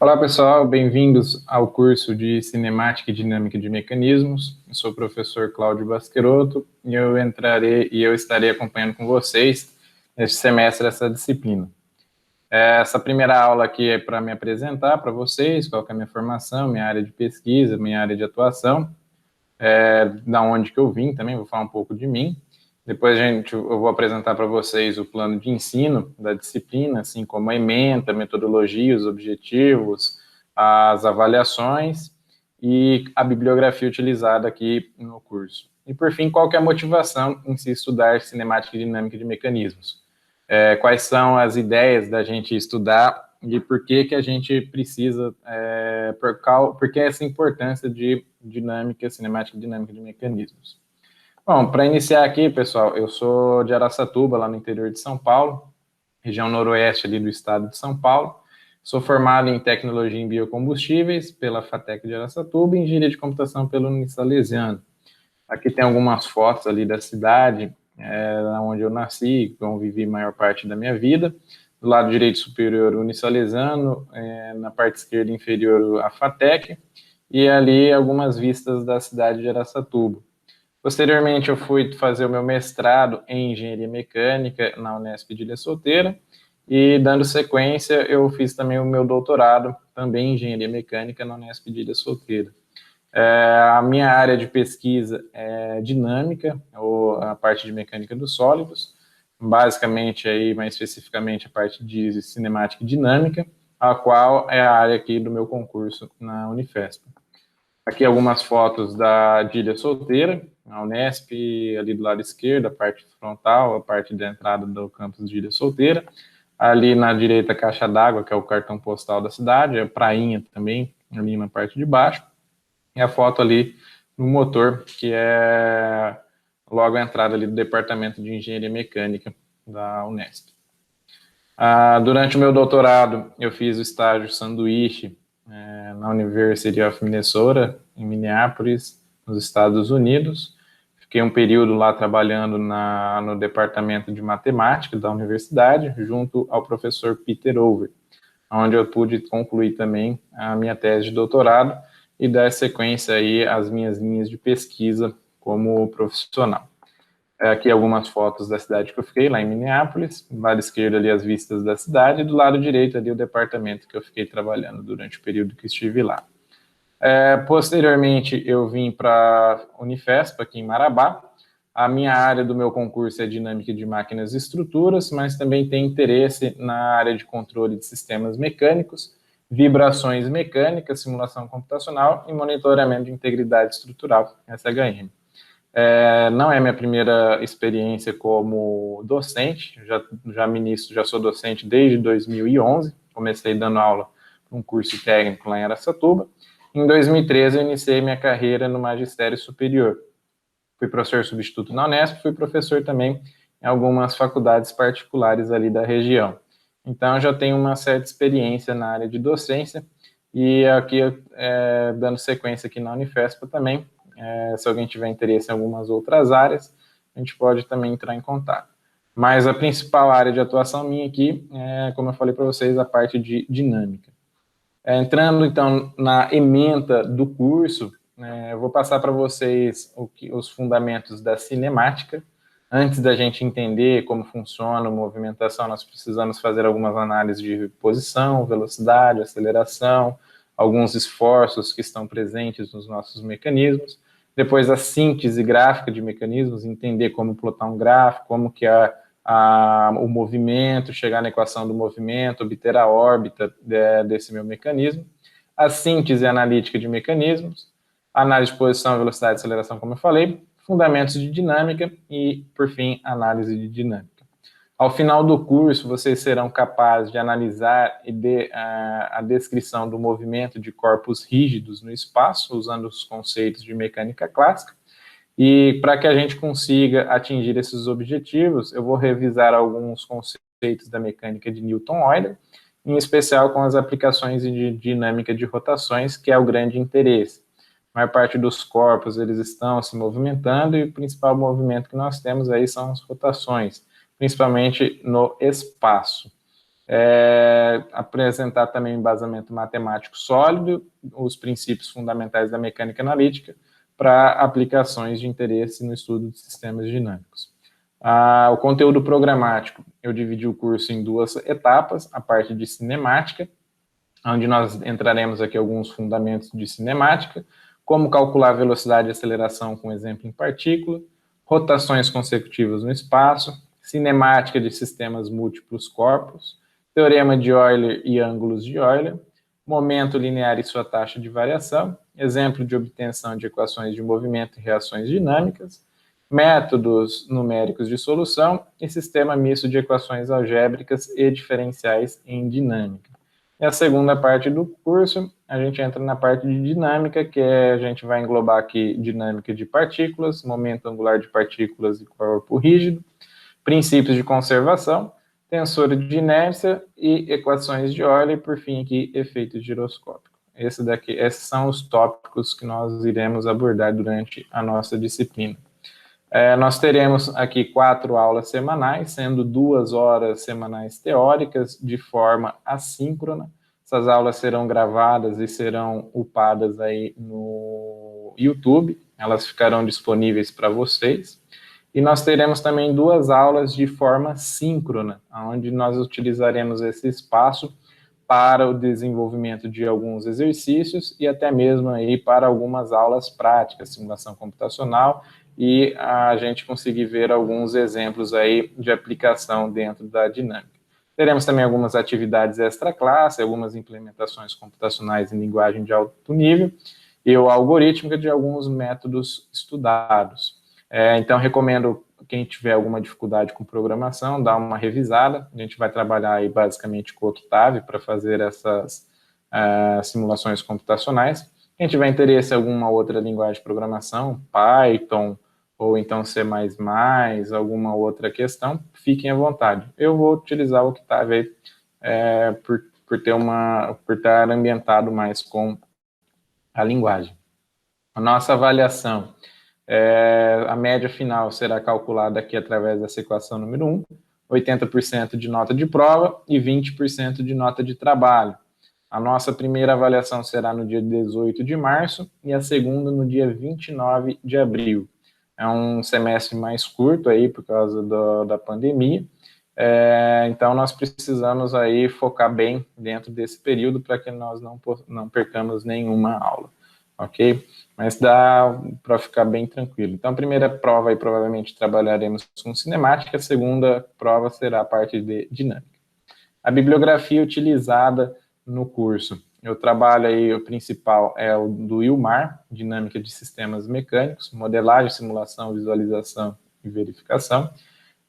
Olá pessoal, bem-vindos ao curso de Cinemática e Dinâmica de Mecanismos. Eu sou o professor Cláudio Basquerotto e eu estarei acompanhando com vocês neste semestre essa disciplina. Essa primeira aula aqui é para me apresentar para vocês, qual que é a minha formação, minha área de pesquisa, minha área de atuação, da onde que eu vim também, vou falar um pouco de mim. Depois eu vou apresentar para vocês o plano de ensino da disciplina, assim como a ementa, a metodologia, os objetivos, as avaliações e a bibliografia utilizada aqui no curso. E, por fim, qual que é a motivação em se estudar cinemática e dinâmica de mecanismos? Quais são as ideias da gente estudar e por que a gente precisa, por que essa importância de dinâmica, cinemática e dinâmica de mecanismos? Bom, para iniciar aqui, pessoal, eu sou de Araçatuba, lá no interior de São Paulo, região noroeste ali do estado de São Paulo. Sou formado em Tecnologia em Biocombustíveis pela FATEC de Araçatuba e Engenharia de Computação pelo Unisalesiano. Aqui tem algumas fotos ali da cidade, onde eu nasci, convivi a maior parte da minha vida. Do lado direito superior, Unisalesiano, na parte esquerda inferior, a FATEC, e ali algumas vistas da cidade de Araçatuba. Posteriormente, eu fui fazer o meu mestrado em Engenharia Mecânica na Unesp de Ilha Solteira e, dando sequência, eu fiz também o meu doutorado, também em Engenharia Mecânica na Unesp de Ilha Solteira. A minha área de pesquisa é dinâmica, ou a parte de mecânica dos sólidos, basicamente, aí, mais especificamente, a parte de cinemática e dinâmica, a qual é a área aqui do meu concurso na Unifesp. Aqui algumas fotos de Ilha Solteira, a Unesp, ali do lado esquerdo, a parte frontal, a parte da entrada do campus de Ilha Solteira. Ali na direita, a caixa d'água, que é o cartão postal da cidade, a prainha também, ali na parte de baixo. E a foto ali no motor, que é logo a entrada ali do Departamento de Engenharia Mecânica da Unesp. Durante o meu doutorado, eu fiz o estágio sanduíche na University of Minnesota, em Minneapolis, nos Estados Unidos. Fiquei um período lá trabalhando no departamento de matemática da universidade, junto ao professor Peter Over, onde eu pude concluir também a minha tese de doutorado e dar sequência aí às minhas linhas de pesquisa como profissional. Aqui algumas fotos da cidade que eu fiquei, lá em Minneapolis, do lado esquerdo ali as vistas da cidade, e do lado direito ali o departamento que eu fiquei trabalhando durante o período que estive lá. Posteriormente, eu vim para a Unifesp, aqui em Marabá. A minha área do meu concurso é dinâmica de máquinas e estruturas, mas também tem interesse na área de controle de sistemas mecânicos, vibrações mecânicas, simulação computacional e monitoramento de integridade estrutural, SHM. Não é minha primeira experiência como docente, já sou docente desde 2011, comecei dando aula para um curso técnico lá em Araçatuba. Em 2013, eu iniciei minha carreira no magistério superior. Fui professor substituto na Unesp, fui professor também em algumas faculdades particulares ali da região. Então, já tenho uma certa experiência na área de docência e aqui, dando sequência aqui na Unifesp também, se alguém tiver interesse em algumas outras áreas, a gente pode também entrar em contato. Mas a principal área de atuação minha aqui é, como eu falei para vocês, a parte de dinâmica. Entrando, então, na ementa do curso, eu vou passar para vocês os fundamentos da cinemática. Antes da gente entender como funciona a movimentação, nós precisamos fazer algumas análises de posição, velocidade, aceleração, alguns esforços que estão presentes nos nossos mecanismos. Depois, a síntese gráfica de mecanismos, entender como plotar um gráfico, como que o movimento, chegar na equação do movimento, obter a órbita desse meu mecanismo. A síntese analítica de mecanismos, análise de posição, velocidade e aceleração, como eu falei, fundamentos de dinâmica e, por fim, análise de dinâmica. Ao final do curso, vocês serão capazes de analisar a descrição do movimento de corpos rígidos no espaço, usando os conceitos de mecânica clássica. E para que a gente consiga atingir esses objetivos, eu vou revisar alguns conceitos da mecânica de Newton-Euler, em especial com as aplicações de dinâmica de rotações, que é o grande interesse. A maior parte dos corpos, eles estão se movimentando, e o principal movimento que nós temos aí são as rotações, principalmente no espaço. Apresentar também um embasamento matemático sólido, os princípios fundamentais da mecânica analítica, para aplicações de interesse no estudo de sistemas dinâmicos. O conteúdo programático, eu dividi o curso em 2 etapas, a parte de cinemática, onde nós entraremos aqui alguns fundamentos de cinemática, como calcular velocidade e aceleração com exemplo em partícula, rotações consecutivas no espaço, cinemática de sistemas múltiplos corpos, teorema de Euler e ângulos de Euler, momento linear e sua taxa de variação, exemplo de obtenção de equações de movimento e reações dinâmicas, métodos numéricos de solução e sistema misto de equações algébricas e diferenciais em dinâmica. E a segunda parte do curso, a gente entra na parte de dinâmica, que a gente vai englobar aqui dinâmica de partículas, momento angular de partículas e corpo rígido, princípios de conservação, tensor de inércia e equações de Euler, e por fim aqui, efeito giroscópico. Esses são os tópicos que nós iremos abordar durante a nossa disciplina. Nós teremos aqui 4 aulas semanais, sendo 2 horas semanais teóricas de forma assíncrona. Essas aulas serão gravadas e serão upadas aí no YouTube, elas ficarão disponíveis para vocês. E nós teremos também 2 aulas de forma síncrona, onde nós utilizaremos esse espaço para o desenvolvimento de alguns exercícios e até mesmo aí para algumas aulas práticas, simulação computacional, e a gente conseguir ver alguns exemplos aí de aplicação dentro da dinâmica. Teremos também algumas atividades extra-classe, algumas implementações computacionais em linguagem de alto nível e o algorítmica de alguns métodos estudados. Então, recomendo quem tiver alguma dificuldade com programação, dar uma revisada. A gente vai trabalhar aí basicamente com o Octave para fazer essas simulações computacionais. Quem tiver interesse em alguma outra linguagem de programação, Python, ou então C++, alguma outra questão, fiquem à vontade. Eu vou utilizar o Octave por estar ambientado mais com a linguagem. A nossa avaliação, a média final será calculada aqui através dessa equação número 1, 80% de nota de prova e 20% de nota de trabalho. A nossa primeira avaliação será no dia 18 de março e a segunda no dia 29 de abril. É um semestre mais curto aí por causa da pandemia, então nós precisamos aí focar bem dentro desse período para que nós não percamos nenhuma aula, ok? Mas dá para ficar bem tranquilo. Então, a primeira prova aí provavelmente trabalharemos com cinemática, a segunda prova será a parte de dinâmica. A bibliografia utilizada no curso, eu trabalho aí, o principal é o do Ilmar, Dinâmica de Sistemas Mecânicos, Modelagem, Simulação, Visualização e Verificação.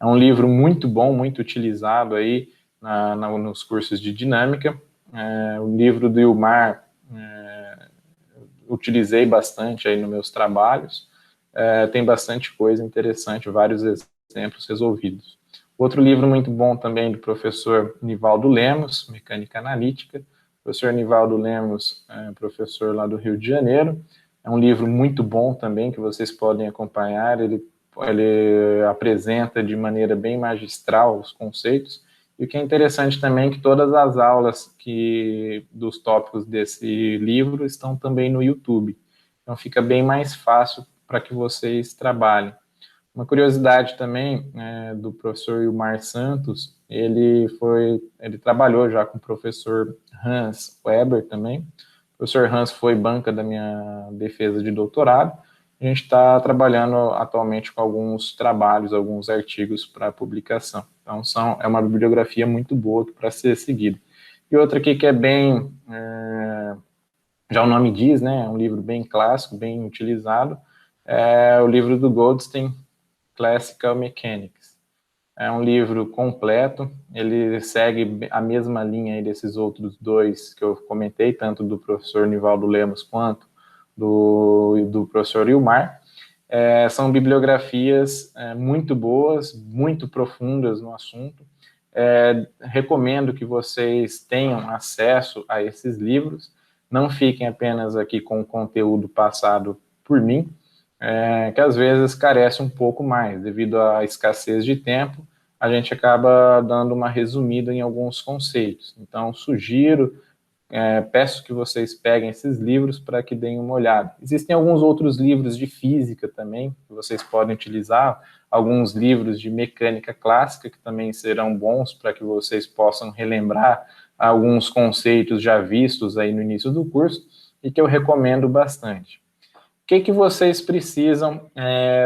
É um livro muito bom, muito utilizado aí nos cursos de dinâmica. O livro do Ilmar utilizei bastante aí nos meus trabalhos. Tem bastante coisa interessante, vários exemplos resolvidos. Outro livro muito bom também do professor Nivaldo Lemos, Mecânica Analítica. O professor Nivaldo Lemos é professor lá do Rio de Janeiro. É um livro muito bom também, que vocês podem acompanhar. Ele apresenta de maneira bem magistral os conceitos. E o que é interessante também é que todas as aulas dos tópicos desse livro estão também no YouTube. Então fica bem mais fácil para que vocês trabalhem. Uma curiosidade também do professor Ilmar Santos, ele trabalhou já com o professor Hans Weber também. O professor Hans foi banca da minha defesa de doutorado. A gente está trabalhando atualmente com alguns trabalhos, alguns artigos para publicação. Então, é uma bibliografia muito boa para ser seguida. E outra aqui que é bem, já o nome diz, né, é um livro bem clássico, bem utilizado, é o livro do Goldstein, Classical Mechanics. É um livro completo, ele segue a mesma linha aí desses outros 2 que eu comentei, tanto do professor Nivaldo Lemos quanto do professor Ilmar. São bibliografias muito boas, muito profundas no assunto. Recomendo que vocês tenham acesso a esses livros, não fiquem apenas aqui com o conteúdo passado por mim, que às vezes carece um pouco mais, devido à escassez de tempo, a gente acaba dando uma resumida em alguns conceitos. Então, sugiro, peço que vocês peguem esses livros para que deem uma olhada. Existem alguns outros livros de física também, que vocês podem utilizar, alguns livros de mecânica clássica, que também serão bons para que vocês possam relembrar alguns conceitos já vistos aí no início do curso, e que eu recomendo bastante. O que vocês precisam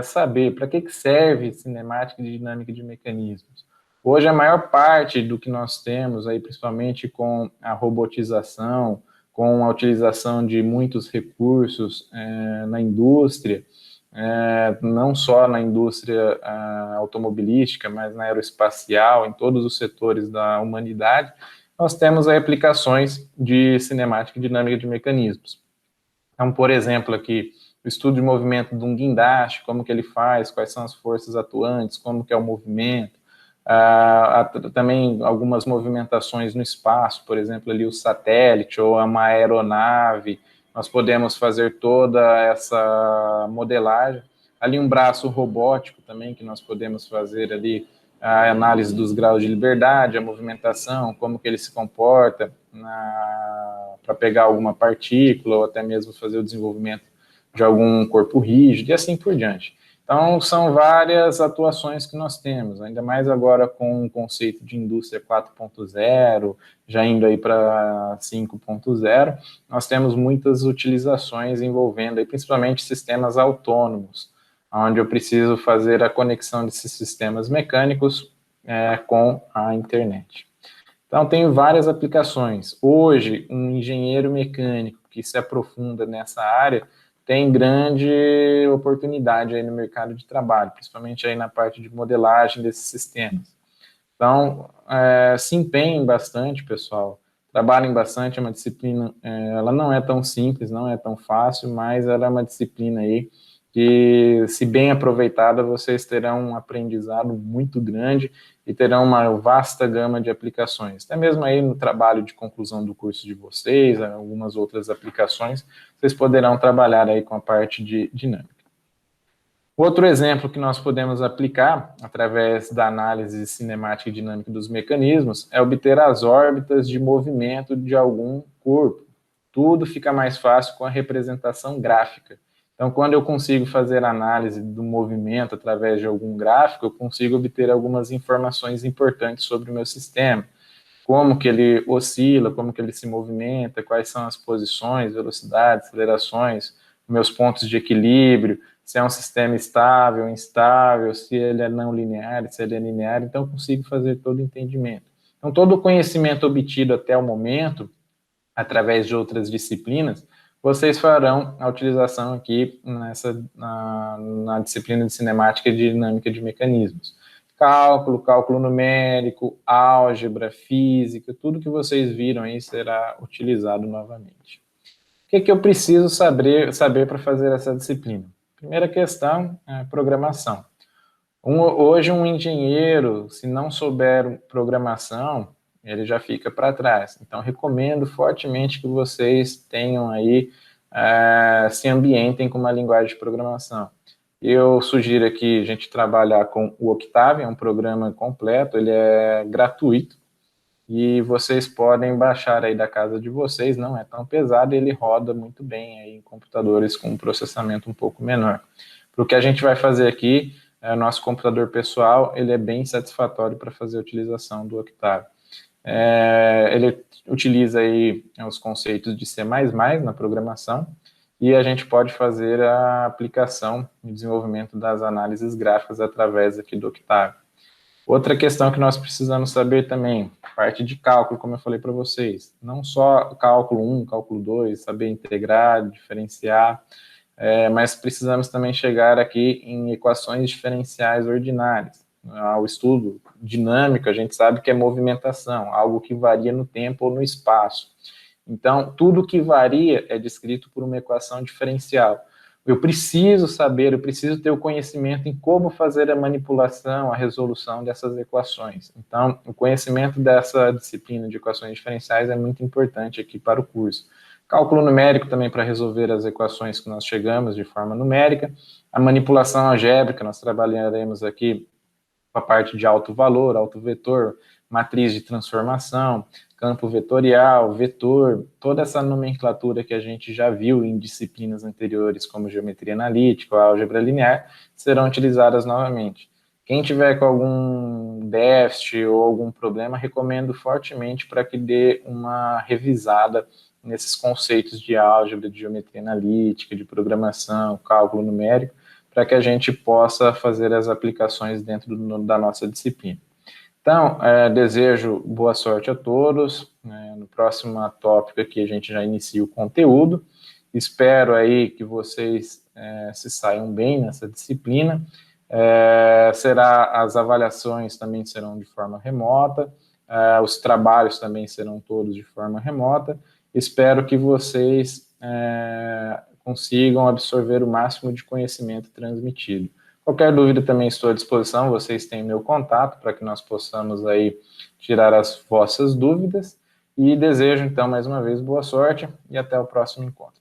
saber? Para que serve cinemática de dinâmica de mecanismos? Hoje, a maior parte do que nós temos, aí, principalmente com a robotização, com a utilização de muitos recursos na indústria, não só na indústria automobilística, mas na aeroespacial, em todos os setores da humanidade, nós temos aí aplicações de cinemática e dinâmica de mecanismos. Então, por exemplo, aqui, o estudo de movimento de um guindaste, como que ele faz, quais são as forças atuantes, como que é o movimento, também algumas movimentações no espaço, por exemplo, ali o satélite ou uma aeronave, nós podemos fazer toda essa modelagem. Ali um braço robótico também, que nós podemos fazer ali a análise dos graus de liberdade, a movimentação, como que ele se comporta para pegar alguma partícula ou até mesmo fazer o desenvolvimento de algum corpo rígido e assim por diante. Então, são várias atuações que nós temos, ainda mais agora com o conceito de indústria 4.0, já indo aí para 5.0, nós temos muitas utilizações envolvendo aí, principalmente sistemas autônomos, onde eu preciso fazer a conexão desses sistemas mecânicos com a internet. Então, tenho várias aplicações. Hoje, um engenheiro mecânico que se aprofunda nessa área tem grande oportunidade aí no mercado de trabalho, principalmente aí na parte de modelagem desses sistemas. Então, se empenhem bastante, pessoal, trabalhem bastante, é uma disciplina, ela não é tão simples, não é tão fácil, mas ela é uma disciplina aí que, se bem aproveitada, vocês terão um aprendizado muito grande e terão uma vasta gama de aplicações. Até mesmo aí no trabalho de conclusão do curso de vocês, algumas outras aplicações, vocês poderão trabalhar aí com a parte de dinâmica. Outro exemplo que nós podemos aplicar, através da análise cinemática e dinâmica dos mecanismos, é obter as órbitas de movimento de algum corpo. Tudo fica mais fácil com a representação gráfica. Então, quando eu consigo fazer análise do movimento através de algum gráfico, eu consigo obter algumas informações importantes sobre o meu sistema. Como que ele oscila, como que ele se movimenta, quais são as posições, velocidades, acelerações, meus pontos de equilíbrio, se é um sistema estável, instável, se ele é não linear, se ele é linear, então eu consigo fazer todo o entendimento. Então, todo o conhecimento obtido até o momento, através de outras disciplinas, vocês farão a utilização aqui na disciplina de cinemática e dinâmica de mecanismos. Cálculo numérico, álgebra, física, tudo que vocês viram aí será utilizado novamente. O que eu preciso saber para fazer essa disciplina? Primeira questão é programação. Hoje, um engenheiro, se não souber programação, ele já fica para trás. Então, recomendo fortemente que vocês tenham aí, se ambientem com uma linguagem de programação. Eu sugiro aqui a gente trabalhar com o Octave, é um programa completo, ele é gratuito, e vocês podem baixar aí da casa de vocês, não é tão pesado, ele roda muito bem aí em computadores com um processamento um pouco menor. Para o que a gente vai fazer aqui, nosso computador pessoal, ele é bem satisfatório para fazer a utilização do Octave. Ele utiliza aí os conceitos de C++ na programação, e a gente pode fazer a aplicação e desenvolvimento das análises gráficas através aqui do Octave. Outra questão que nós precisamos saber também, parte de cálculo, como eu falei para vocês, não só cálculo 1, cálculo 2, saber integrar, diferenciar, mas precisamos também chegar aqui em equações diferenciais ordinárias. O estudo dinâmico, a gente sabe que é movimentação, algo que varia no tempo ou no espaço. Então, tudo que varia é descrito por uma equação diferencial. Eu preciso saber, eu preciso ter o conhecimento em como fazer a manipulação, a resolução dessas equações. Então, o conhecimento dessa disciplina de equações diferenciais é muito importante aqui para o curso. Cálculo numérico também para resolver as equações que nós chegamos de forma numérica. A manipulação algébrica, nós trabalharemos aqui a parte de alto valor, alto vetor, matriz de transformação, campo vetorial, vetor, toda essa nomenclatura que a gente já viu em disciplinas anteriores, como geometria analítica ou álgebra linear, serão utilizadas novamente. Quem tiver com algum déficit ou algum problema, recomendo fortemente para que dê uma revisada nesses conceitos de álgebra, de geometria analítica, de programação, cálculo numérico, para que a gente possa fazer as aplicações dentro da nossa disciplina. Então, desejo boa sorte a todos. No próximo tópico aqui a gente já inicia o conteúdo. Espero aí que vocês se saiam bem nessa disciplina. As avaliações também serão de forma remota, os trabalhos também serão todos de forma remota. Espero que vocês consigam absorver o máximo de conhecimento transmitido. Qualquer dúvida também estou à disposição, vocês têm meu contato para que nós possamos aí tirar as vossas dúvidas. E desejo, então, mais uma vez, boa sorte e até o próximo encontro.